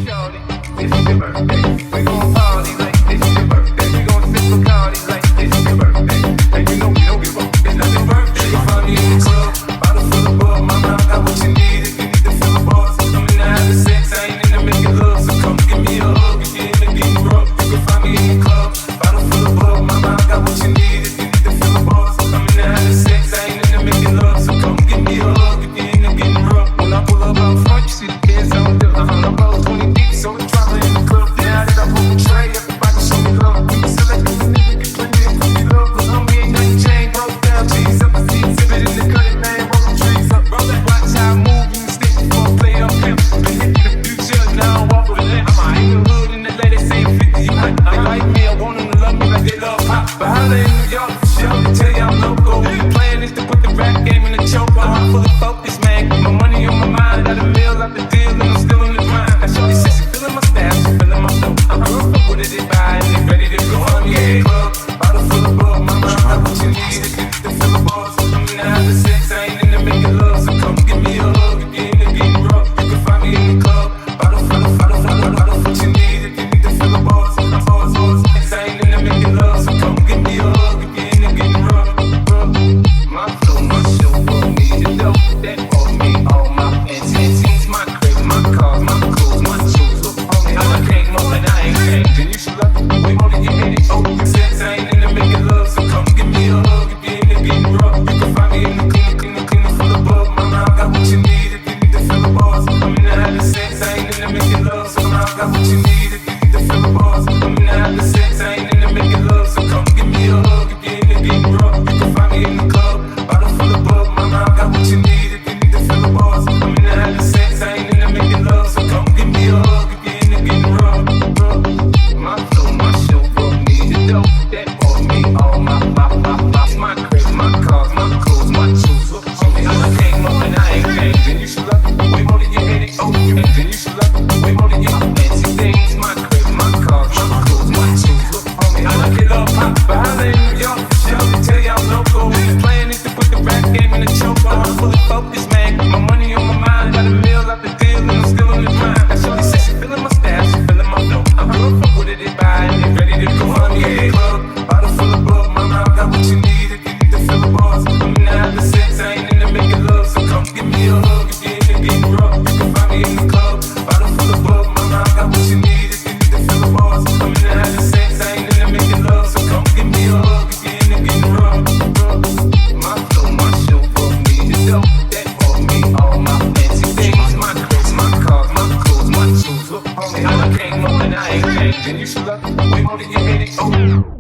shorty, this is your birthday. We gon' party like this is your birthday. We gon' sip Bacardi like this is your birthday. And you know we don't give up, it's not your birthday. Find me in the club, bottle full of bug. Mama, I got what you need if you need to fill the bars. I'm in the having sex, I ain't into making love. So come give me a hug if you're into getting rough. You can find me in the club, bottle full of bug. Mama, I got what you need if you need to fill the bars. I'm in the having sex, I ain't into making love. So come give me a hug if you're into getting rough. When I pull up out front, you see the kids on the I'm about 20 deep, so we traveling in the club. Now that I pull the tray, everybody show me love. We can select this nigga, get plenty of cookie love. Cause I'm ain't nothing changed, broke down cheese up. I see exhibit in the cutting, man, roll the trees up. Roll that, watch how I move, you can stick before I play up pimp. Been hit the future, now I walk with a limp. I'm in the hood and the ladies say 50, you hot. They like me, I want them to love me like they love pop. But holla in New York, for sure, I tell you I'm local. The plan is to put the rap game in the choke. I'm fully focused, man, my money on my mind. Got a meal out the deal and I'm still in the grind. Now shorty says she feeling my style, she feeling my flow. I'm up with it, they buy and they ready to go. I'm in the club, bottle full of bug. Mama, I got what you need if you need to fill the bars. I'm in the having sex, I ain't into making love. So come give me a hug if you're into getting rough. You can find me in the club, bottle full of what you need if you need to fill the bars. I'm bars, sex, I ain't into making love. So come give me a hug if you're into getting rough. My flow, my show, for me to know that all me, all my intentions, my crib, my cars, my clothes, my shoes. Look on me, I came up and I ain't changed. And you should love me way more than you hit it. Oh, you sex, I ain't into making love. So come give me a hug if you're into getting rough. You can find me in the cleaner full of bug. Mama, I got what you need if you need to fill the bars. I'm in the having sex, I ain't into making love. So now I got what you need if you need to fill the bars. I'm in the having sex, I ain't into making love. So come give me a hug if you're into getting rough. You can find me in the club, bottle full of bug. Mama, I got what you need if you need to fill the bars. I'm in the having sex, I ain't into making love. So come give me a hug if you're into getting rough. My flow, my show, for me to know that all me, all my crib, my cars, my clothes, my shoes. Look on me, I came up and I ain't changed. And you should love me way more than you hit it. Oh, and you should love me way more than you fancy things. My crib, my cars, my clothes, my shoes. Look on me, I like it up hot. But holla in New York, show me, tell you I'm local. The plan is to put the rap game in the choke. I'm fully focused, man. My money on my mind. Got a meal out the deal and I'm still in the grind. Now shorty says she feeling my style, she feeling my flow. I'm real fuck with it, they buy and they ready to go. I'm in the club, bottle full of bug. Mama, I got what you need if you need to fill the bars. I'm in the having sex, I ain't into making love. So come give me a hug if you're into getting rough. You can find me in the club, bottle full of bug. Mama, I got what you need if you need to fill the bars. I'm in the having sex, I ain't into making love. So come give me a hug if you're into getting rough. My flow, my show, for me to know that all me, all my fancy things. My crib, my cars, my clothes, my shoes. Look on me, I came up and I ain't changed. And you should love me way more than you hit it. Oh.